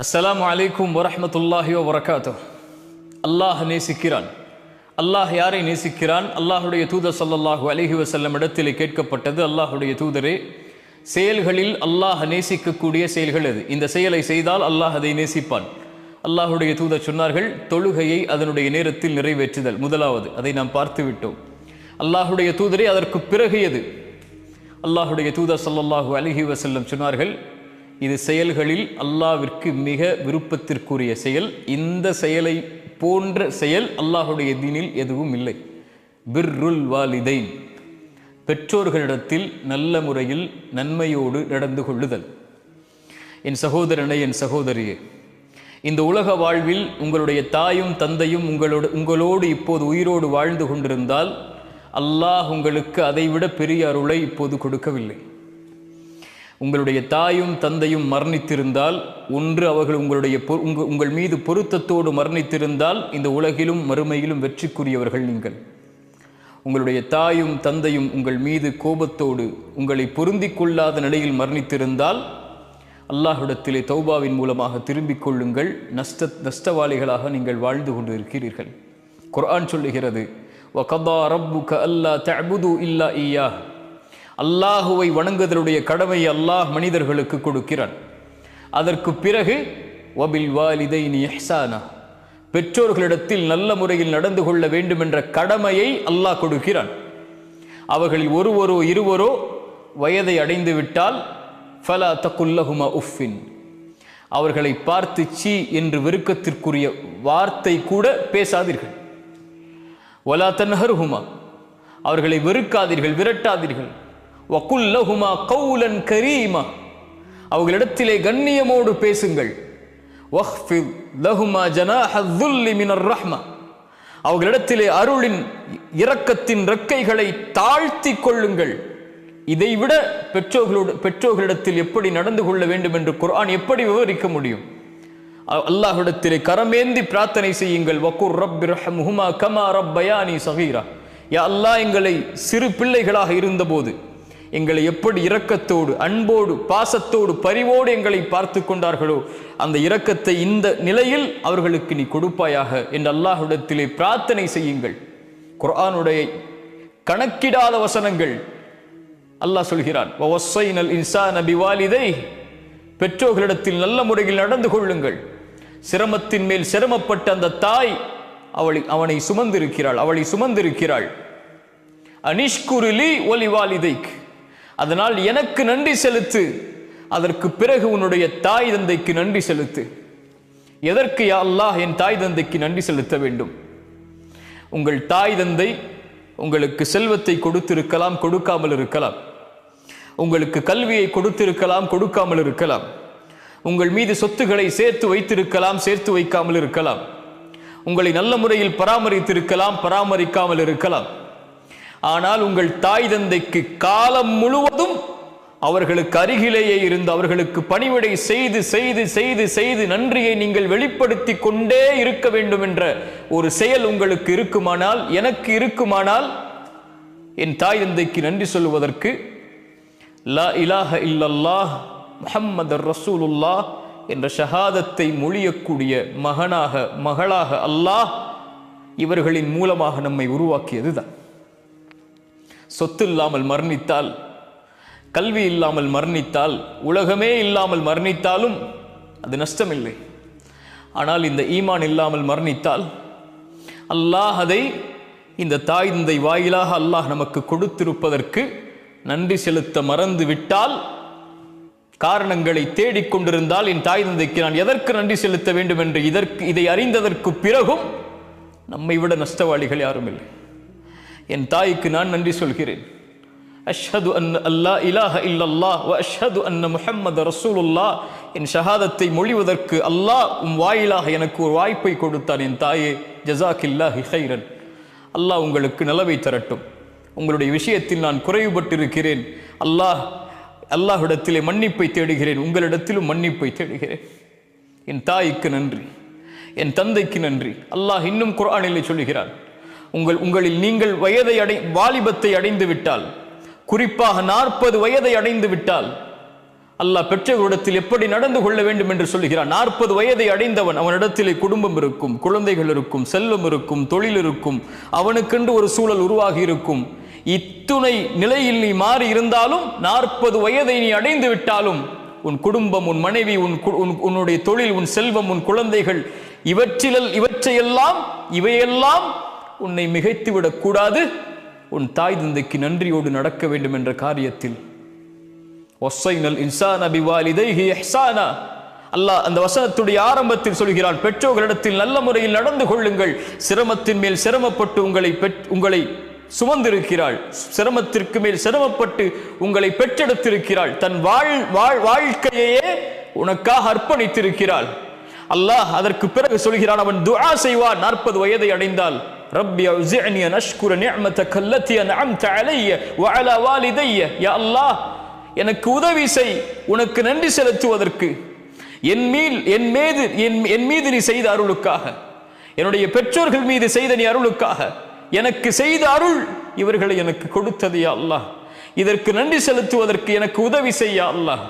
அஸ்ஸலாமு அலைக்கும் வரஹ்மத்துல்லாஹி வபரகாத்துஹ். அல்லாஹ் நேசிக்கிறான். அல்லாஹ் யாரை நேசிக்கிறான்? அல்லாஹுடைய தூதர் ஸல்லல்லாஹு அலைஹி வஸல்லம் இடத்திலே கேட்கப்பட்டது, அல்லாஹுடைய தூதரே, செயல்களில் அல்லாஹ் நேசிக்கக்கூடிய செயல்கள் எது? இந்த செயலை செய்தால் அல்லாஹ் அதை நேசிப்பான். அல்லாஹுடைய தூதர் சொன்னார்கள், தொழுகையை அதனுடைய நேரத்தில் நிறைவேற்றுதல் முதலாவது. அதை நாம் பார்த்து விட்டோம். அல்லாஹுடைய தூதரே, அதற்கு பிறகு எது? அல்லாஹுடைய தூதர் ஸல்லல்லாஹு அலைஹி வஸல்லம் சொன்னார்கள், இது செயல்களில் அல்லாஹ்விற்கு மிக விருப்பத்திற்குரிய செயல். இந்த செயலை போன்ற செயல் அல்லாஹுடைய தீனில் எதுவும் இல்லை. பிர்ருல் வாலிதைன், பெற்றோர்களிடத்தில் நல்ல முறையில் நன்மையோடு நடந்து கொள்ளுதல். என் சகோதரனை, என் சகோதரியே, இந்த உலக வாழ்வில் உங்களுடைய தாயும் தந்தையும் உங்களோடு இப்போது உயிரோடு வாழ்ந்து கொண்டிருந்தால் அல்லாஹ் உங்களுக்கு அதைவிட பெரிய அருளை இப்போது கொடுக்கவில்லை. உங்களுடைய தாயும் தந்தையும் மரணித்திருந்தால், ஒன்று அவர்கள் உங்கள் மீது பொருத்தத்தோடு மரணித்திருந்தால் இந்த உலகிலும் மறுமையிலும் வெற்றிக்குரியவர்கள் நீங்கள். உங்களுடைய தாயும் தந்தையும் உங்கள் மீது கோபத்தோடு உங்களை பொருந்திக் கொள்ளாத நிலையில் மரணித்திருந்தால் அல்லாஹ்விடத்திலே தௌபாவின் மூலமாக திரும்பிக் கொள்ளுங்கள். நஷ்டவாளிகளாக நீங்கள் வாழ்ந்து கொண்டு இருக்கிறீர்கள். குர்ஆன் சொல்லுகிறது, வகதா ரப்புக அல்லா தஅபுது இல்லா இய்யாஹ். அல்லாஹுவை வணங்குதலுடைய கடமையை அல்லாஹ் மனிதர்களுக்கு கொடுக்கிறான். அதற்கு பிறகு வபில் வாலிதைனி இஹ்சானா, பெற்றோர்களிடத்தில் நல்ல முறையில் நடந்து கொள்ள வேண்டும் என்ற கடமையை அல்லாஹ் கொடுக்கிறான். அவர்களில் ஒருவரோ இருவரோ வயதை அடைந்து விட்டால் ஃபலா தகுல்லஹுமா உஃபின், அவர்களை பார்த்து சீ என்று வெறுக்கத்திற்குரிய வார்த்தை கூட பேசாதீர்கள். வலா தன்ஹர்ஹுமா, அவர்களை வெறுக்காதீர்கள், விரட்டாதீர்கள். வகுல்லஹுமா கௌலன் கரீமா, அவர்களிடத்திலே கண்ணியமோடு பேசுங்கள். வஹ்ஃபித் லஹுமா ஜனாஹல் ذுல்லி மினர் ரஹ்மா, அவர்களிடத்திலே அருளின் இரக்கத்தின் ரெக்கைகளை தாழ்த்தி கொள்ளுங்கள். இதைவிட பெற்றோர்களிடத்தில் எப்படி நடந்து கொள்ள வேண்டும் என்று குர்ஆன் எப்படி விவரிக்க முடியும்? அல்லாஹ்விடத்திலே கரமேந்தி பிரார்த்தனை செய்யுங்கள். வகுர் ரப்பிர்ஹம்ஹுமா கமா ரப்பயானி ஸகீரா, யா அல்லாஹ், எங்களை சிறு பிள்ளைகளாக இருந்தபோது எங்களை எப்படி இரக்கத்தோடு அன்போடு பாசத்தோடு பரிவோடு எங்களை பார்த்து கொண்டார்களோ அந்த இரக்கத்தை இந்த நிலையில் அவர்களுக்கு நீ கொடுப்பாயாக என்று அல்லாஹ்விடத்திலே பிரார்த்தனை செய்யுங்கள். குர்ஆனுடைய கணக்கிடாத வசனங்கள். அல்லாஹ் சொல்கிறான், வவஸ்ஸைனல் இன்சான பிவாலிதைஹி, பெற்றோர்களிடத்தில் நல்ல முறையில் நடந்து கொள்ளுங்கள். சிரமத்தின் மேல் சிரமப்பட்ட அந்த தாய் அவனை சுமந்திருக்கிறாள், அவளை சுமந்திருக்கிறாள். அனிஷ்குருலி ஒலி வாலிதைக், அதனால் எனக்கு நன்றி செலுத்து, அதற்கு பிறகு உன்னுடைய தாய் தந்தைக்கு நன்றி செலுத்து. எதற்கு யா அல்லாஹ் என் தாய் தந்தைக்கு நன்றி செலுத்த வேண்டும்? உங்கள் தாய் தந்தை உங்களுக்கு செல்வத்தை கொடுத்திருக்கலாம், கொடுக்காமல் இருக்கலாம். உங்களுக்கு கல்வியை கொடுத்திருக்கலாம், கொடுக்காமல் இருக்கலாம். உங்கள் மீது சொத்துக்களை சேர்த்து வைத்திருக்கலாம், சேர்த்து வைக்காமல் இருக்கலாம். உங்களை நல்ல முறையில் பராமரித்திருக்கலாம், பராமரிக்காமல் இருக்கலாம். ஆனால் உங்கள் தாய் தந்தைக்கு காலம் முழுவதும் அவர்களுக்கு அருகிலேயே இருந்து அவர்களுக்கு பணிவிடை செய்து செய்து செய்து செய்து நன்றியை நீங்கள் வெளிப்படுத்தி கொண்டே இருக்க வேண்டும் என்ற ஒரு செயல் உங்களுக்கு இருக்குமானால், எனக்கு இருக்குமானால், என் தாய் தந்தைக்கு நன்றி சொல்வதற்கு லா இலாஹ இல்லல்லாஹ் முஹம்மதுர் ரசூலுல்லாஹ் என்ற ஷஹாதத்தை மொழியக்கூடிய மகனாக மகளாக அல்லாஹ் இவர்களின் மூலமாக நம்மை உருவாக்கியதுதான். சொத்து இல்லாமல் மரணித்தால், கல்வி இல்லாமல் மரணித்தால், உலகமே இல்லாமல் மரணித்தாலும் அது நஷ்டமில்லை. ஆனால் இந்த ஈமான் இல்லாமல் மரணித்தால் அல்லாஹ் அதை இந்த தாய் தந்தை வாயிலாக அல்லாஹ் நமக்கு கொடுத்திருப்பதற்கு நன்றி செலுத்த மறந்து விட்டால், காரணங்களை தேடிக்கொண்டிருந்தால், என் தாய் தந்தைக்கு நான் எதற்கு நன்றி செலுத்த வேண்டும் என்று இதை அறிந்ததற்கு பிறகும் நம்மை விட நஷ்டவாளிகள் யாரும் இல்லை. என் தாய்க்கு நான் நன்றி சொல்கிறேன். அஷ்ஹது அன்ன அல்லா இலாஹ இல்லல்லாஹ் வ அஷ்ஹது அன்ன முஹம்மது ரசூலுல்லாஹ் என் ஷஹாதத்தை மொழிவதற்கு அல்லாஹ் வாயிலாக எனக்கு ஒரு வாய்ப்பை கொடுத்தான். என் தாயே, ஜஸாக்கில்லாஹி ஹைரன். அல்லாஹ் உங்களுக்கு நலவை தரட்டும். உங்களுடைய விஷயத்தில் நான் குறைவுபட்டிருக்கிறேன். அல்லாஹ்விடத்திலே மன்னிப்பை தேடுகிறேன், உங்களிடத்திலும் மன்னிப்பை தேடுகிறேன். என் தாய்க்கு நன்றி, என் தந்தைக்கு நன்றி. அல்லாஹ் இன்னும் குர்ஆனிலே சொல்கிறான், உங்களில் நீங்கள் வாலிபத்தை அடைந்து விட்டால், குறிப்பாக 40 வயதை அடைந்து விட்டால் அல்லாஹ் பெற்றோரிடத்தில் எப்படி நடந்து கொள்ள வேண்டும் என்று சொல்லுகிறான். 40 வயதை அடைந்தவன், அவனிடத்திலே குடும்பம் இருக்கும், குழந்தைகள் இருக்கும், செல்வம் இருக்கும், தொழில் இருக்கும், அவனுக்கென்று ஒரு சூழல் உருவாகி இருக்கும். இத்துணை நிலையில் நீ மாறி இருந்தாலும் 40 வயதை நீ அடைந்து விட்டாலும் உன் குடும்பம், உன் மனைவி, உன்னுடைய தொழில், உன் செல்வம், உன் குழந்தைகள், இவையெல்லாம் உன்னை மிகைத்து விடக்கூடாது. உன் தாய் தந்தைக்கு நன்றியோடு நடக்க வேண்டும் என்ற காரியத்தில் அல்லாஹ் அந்த வசனத்துடைய ஆரம்பத்தில் சொல்கிறான், பெற்றோர்களிடத்தில் நல்ல முறையில் நடந்து கொள்ளுங்கள். சிரமத்தின் மேல் சிரமப்பட்டு உங்களை சுமந்திருக்கிறாள், சிரமத்திற்கு மேல் சிரமப்பட்டு உங்களை பெற்றெடுத்திருக்கிறாள், தன் வாழ்க்கையே உனக்காக அர்ப்பணித்திருக்கிறாள். அல்லாஹ் அதற்கு பிறகு சொல்கிறான், அவன் துஆ செய்வான் 40 வயதை அடைந்தால், ரப்பி அவ்ஸிஅனி அன் அஷ்குர நிஅமதக அல்லதி அன்அம்த அலைய வ அலா வாலிதைய. யா அல்லாஹ், எனக்கு உதவி செய் உனக்கு நன்றி செலுத்துவதற்கு, என் மீது நீ செய்த அருளுக்காக, என்னுடைய பெற்றோர்கள் மீது செய்த நீ அருளுக்காக, எனக்கு செய்த அருள் இவர்களை எனக்கு கொடுத்தது யா அல்லாஹ், இதற்கு நன்றி செலுத்துவதற்கு எனக்கு உதவி செய்ய அல்லாஹ்.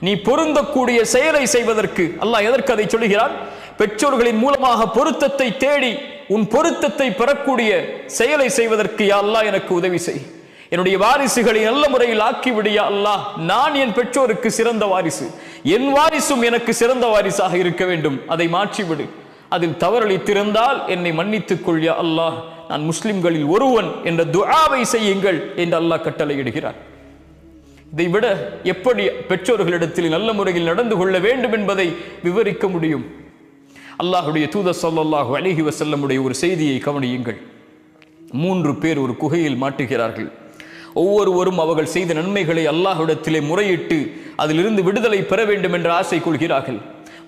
நீ பொருந்தக்கூடிய செயலை செய்வதற்கு அல்லாஹ் எதற்கு அதை சொல்கிறான்? பெற்றோர்களின் மூலமாக பொருத்தத்தை தேடி உன் பொருத்தத்தை பெறக்கூடிய செயலை செய்வதற்கு யா அல்லாஹ் எனக்கு உதவி செய். என்னுடைய வாரிசுகளை நல்ல முறையில் ஆக்கிவிடியா அல்லாஹ். நான் என் பெற்றோருக்கு சிறந்த வாரிசு, என் வாரிசும் எனக்கு சிறந்த வாரிசாக இருக்க வேண்டும். அதை மாற்றிவிடு. அதில் தவறளித்திருந்தால் என்னை மன்னித்துக் கொள் யா அல்லாஹ், நான் முஸ்லிம்களில் ஒருவன் என்ற துஆவை செய்யுங்கள் என்று அல்லாஹ் கட்டளையிடுகிறார். இதைவிட எப்படி பெற்றோர்களிடத்தில் நல்ல முறையில் நடந்து கொள்ள வேண்டும் என்பதை விவரிக்க முடியும்? அல்லாஹுடைய தூதர் ஸல்லல்லாஹு அலைஹி வஸல்லமுடைய ஒரு செய்தியை கவனியுங்கள். 3 பேர் ஒரு குகையில் மாட்டுகிறார்கள். ஒவ்வொருவரும் அவர்கள் செய்த நன்மைகளை அல்லாஹ்விடத்திலே முறையிட்டு அதிலிருந்து விடுதலை பெற வேண்டும் என்ற ஆசை கொள்கிறார்கள்.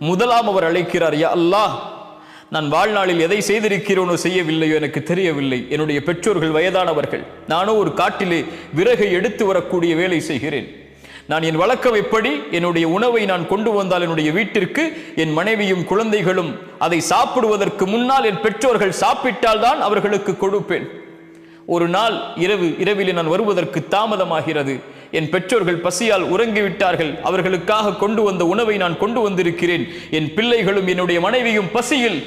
முதலாம் அவர் அழைக்கிறார், யா அல்லாஹ், நான் வாழ்நாளில் எதை செய்திருக்கிறோனோ செய்யவில்லையோ எனக்கு தெரியவில்லை. என்னுடைய பெற்றோர்கள் வயதானவர்கள், நானோ ஒரு காட்டிலே விறகை எடுத்து வரக்கூடிய வேலை செய்கிறேன். நான் என் வழக்கம் எப்படி, என்னுடைய உணவை நான் கொண்டு வந்தால் என்னுடைய வீட்டிற்கு என் மனைவியும் குழந்தைகளும் அதை சாப்பிடுவதற்கு முன்னால் என் பெற்றோர்கள் சாப்பிட்டால் தான் அவர்களுக்கு கொடுப்பேன். ஒரு நாள் இரவிலே நான் வருவதற்கு தாமதமாகிறது. என் பெற்றோர்கள் பசியால் உறங்கிவிட்டார்கள். அவர்களுக்காக கொண்டு வந்த உணவை நான் கொண்டு வந்திருக்கிறேன். என் பிள்ளைகளும் என்னுடைய மனைவியும் பசியில்,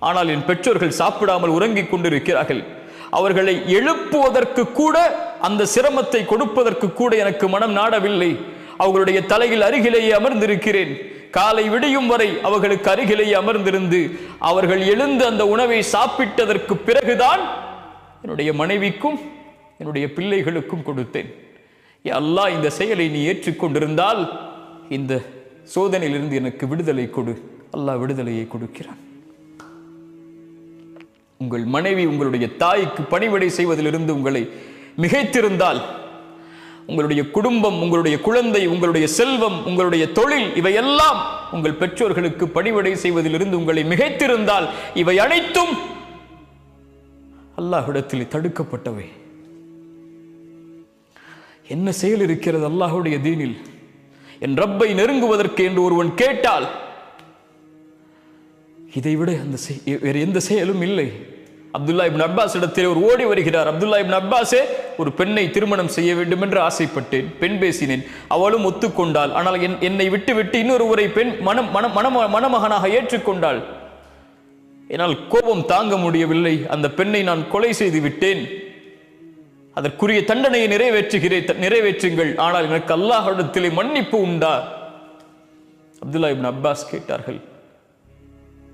ஆனால் என் பெற்றோர்கள் சாப்பிடாமல் உறங்கிக் கொண்டிருக்கிறார்கள். அவர்களை எழுப்புவதற்கு கூட, அந்த சிரமத்தை கொடுப்பதற்கு கூட எனக்கு மனம் நாடவில்லை. அவர்களுடைய தலையில் அருகிலேயே அமர்ந்திருக்கிறேன். காலை விடியும் வரை அவர்களுக்கு அருகிலேயே அமர்ந்திருந்து அவர்கள் எழுந்து அந்த உணவை சாப்பிட்டதற்கு பிறகுதான் என்னுடைய மனைவிக்கும் என்னுடைய பிள்ளைகளுக்கும் கொடுத்தேன். அல்லாஹ், இந்த செயலை நீ ஏற்றுக்கொண்டிருந்தால் இந்த சோதனையிலிருந்து எனக்கு விடுதலை கொடு. அல்லாஹ் விடுதலையை கொடுக்கிறான். உங்கள் மனைவி உங்களுடைய தாய்க்கு பணிவிடை செய்வதிலிருந்து உங்களை மிகைத்திருந்தால், உங்களுடைய குடும்பம், உங்களுடைய குழந்தை, உங்களுடைய செல்வம், உங்களுடைய தொழில், இவையெல்லாம் உங்கள் பெற்றோர்களுக்கு பணிவிடை செய்வதிலிருந்து உங்களை மிகைத்திருந்தால், இவை அனைத்தும் அல்லாஹ்விடத்தில் தடுக்கப்பட்டவை. என்ன செயல் இருக்கிறது அல்லாஹ்வுடைய தீனில்? என் ரப்பை நெருங்குவதற்கு என்று ஒருவன் கேட்டால் இதைவிட வேறு எந்த செயலும் இல்லை. அப்துல்லா இப்னு அப்பாஸ் இடத்தில் ஒரு ஓடி வருகிறார். அப்துல்லா இப்னு அப்பாஸே, ஒரு பெண்ணை திருமணம் செய்ய வேண்டும் என்று ஆசைப்பட்டேன், பெண் பேசினேன், அவளும் ஒத்துக்கொண்டாள். ஆனால் என்னை விட்டு இன்னொருவரை பெண் மணமகனாக ஏற்றுக்கொண்டாள். என்னால் கோபம் தாங்க முடியவில்லை. அந்த பெண்ணை நான் கொலை செய்து விட்டேன். அதற்குரிய தண்டனையை நிறைவேற்றுங்கள். ஆனால் எனக்கு அல்லாஹ்விடத்திலே மன்னிப்பு உண்டா? அப்துல்லா இப்னு அப்பாஸ் கேட்டார்கள்,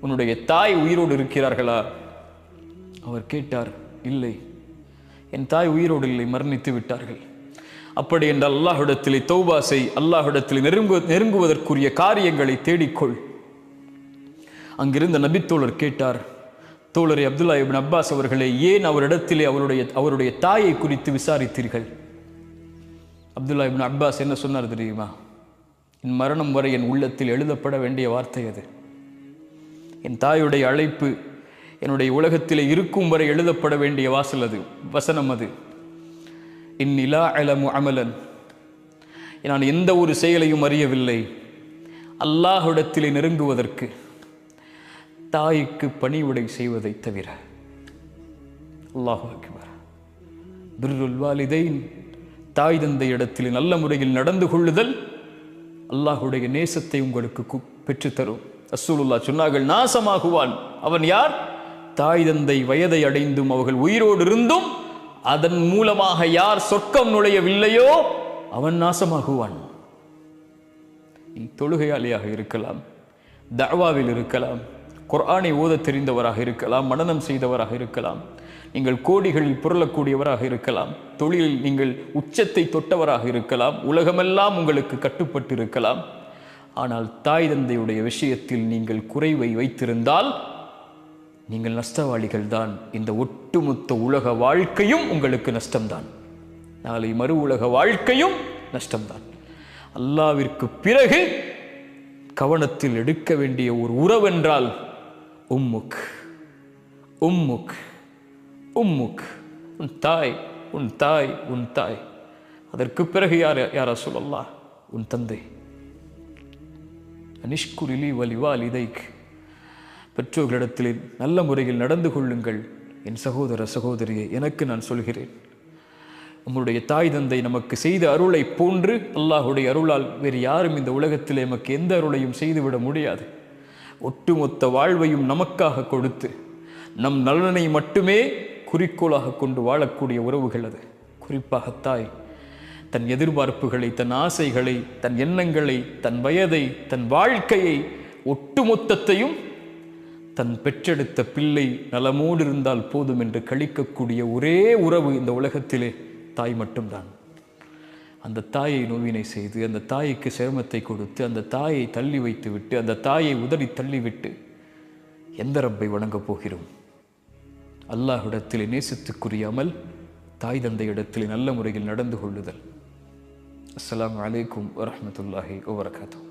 உன்னுடைய தாய் உயிரோடு இருக்கிறார்களா? அவர் கேட்டார், இல்லை, என் தாய் உயிரோடு இல்லை, மரணித்து விட்டார்கள். அப்படி என்றால் அல்லாஹ்விடத்திலே தௌபா செய், அல்லாஹ்விடத்திலே நெருங்குவதற்குரிய காரியங்களை தேடிக்கொள். அங்கிருந்த நபித்தோழர் கேட்டார், தோழரை அப்துல்லா இப்னு அப்பாஸ் அவர்களே, ஏன் அவரிடத்திலே அவருடைய தாயை குறித்து விசாரித்தீர்கள்? அப்துல்லா இப்னு அப்பாஸ் என்ன சொன்னார் தெரியுமா? என் மரணம் வரை என் உள்ளத்தில் எழுதப்பட வேண்டிய வார்த்தை அது. என் தாயுடைய அழைப்பு என்னுடைய உலகத்திலே இருக்கும் வரை எழுதப்பட வேண்டிய வசனம் அது. இன்னிலா அலமு அமலன், நான் எந்த ஒரு செயலையும் அறியவில்லை அல்லாஹ்விடத்திலே நெருங்குவதற்கு தாய்க்கு பணிவிடை செய்வதை தவிர. அல்லாஹு அக்பர். பிர்ருல் வாலிதைன், தாய் தந்தை இடத்தில் நல்ல முறையில் நடந்து கொள்ளுதல் அல்லாஹுடைய நேசத்தை உங்களுக்கு பெற்றுத்தரும். ரசூலுல்லாஹ் சொன்னார்கள், நாசமாகுவான் அவன் யார்? தாய் தந்தை வயதை அடைந்தும் அவர்கள் உயிரோடு இருந்தும் அதன் மூலமாக யார் சொர்க்கம் நுழையவில்லையோ அவன் நாசமாகுவான். நீ தொழுகையாளியாக இருக்கலாம், தஅவாவில் இருக்கலாம், குர்ஆனை ஓத தெரிந்தவராக இருக்கலாம், மனனம் செய்தவராக இருக்கலாம், நீங்கள் கோடிகளில் புரளக்கூடியவராக இருக்கலாம், தொழிலில் நீங்கள் உச்சத்தை தொட்டவராக இருக்கலாம், உலகமெல்லாம் உங்களுக்கு கட்டுப்பட்டு இருக்கலாம். ஆனால் தாய் தந்தையுடைய விஷயத்தில் நீங்கள் குறைவை வைத்திருந்தால் நீங்கள் நஷ்டவாளிகள் தான். இந்த ஒட்டுமொத்த உலக வாழ்க்கையும் உங்களுக்கு நஷ்டம்தான். நாளை மறு உலக வாழ்க்கையும் நஷ்டம்தான். அல்லாவிற்கு பிறகு கவனத்தில் எடுக்க வேண்டிய ஒரு உறவென்றால் உம்முக் உம்முக் உம்முக், உன் தாய் உன் தாய் உன் தாய். அதற்கு பிறகு யார் ரசூலல்லாஹ்? உன் தந்தை. அனிஷ்குரிலி வலிவாலிதைக், பெற்றோர்களிடத்தில் நல்ல முறையில் நடந்து கொள்ளுங்கள். என் சகோதர சகோதரியை, எனக்கு நான் சொல்கிறேன், உங்களுடைய தாய் தந்தை நமக்கு செய்த அருளை போன்று அல்லாஹுடைய அருளால் வேறு யாரும் இந்த உலகத்தில் நமக்கு எந்த அருளையும் செய்துவிட முடியாது. ஒட்டுமொத்த வாழ்வையும் நமக்காக கொடுத்து நம் நலனை மட்டுமே குறிக்கோளாக கொண்டு வாழக்கூடிய உறவுகள் அது. குறிப்பாக தாய் தன் எதிர்பார்ப்புகளை, தன் ஆசைகளை, தன் எண்ணங்களை, தன் வயதை, தன் வாழ்க்கையை, ஒட்டுமொத்தத்தையும் தன் பெற்றெடுத்த பிள்ளை நலமோடு இருந்தால் போதும் என்று கழிக்கக்கூடிய ஒரே உறவு இந்த உலகத்திலே தாய் மட்டும்தான். அந்த தாயை நோவினை செய்து, அந்த தாய்க்கு சிரமத்தை கொடுத்து, அந்த தாயை தள்ளி வைத்து விட்டு, அந்த தாயை உதறி தள்ளிவிட்டு எந்த ரப்பை வணங்கப் போகிறோம்? அல்லாஹ்விடத்திலே நேசத்துக்குரிய அமல் தாய் தந்தை இடத்திலே நல்ல முறையில் நடந்து கொள்ளுதல். அஸ்ஸலாமு அலைக்கும் வரஹ்மத்துல்லாஹி வபரகாத்துஹு.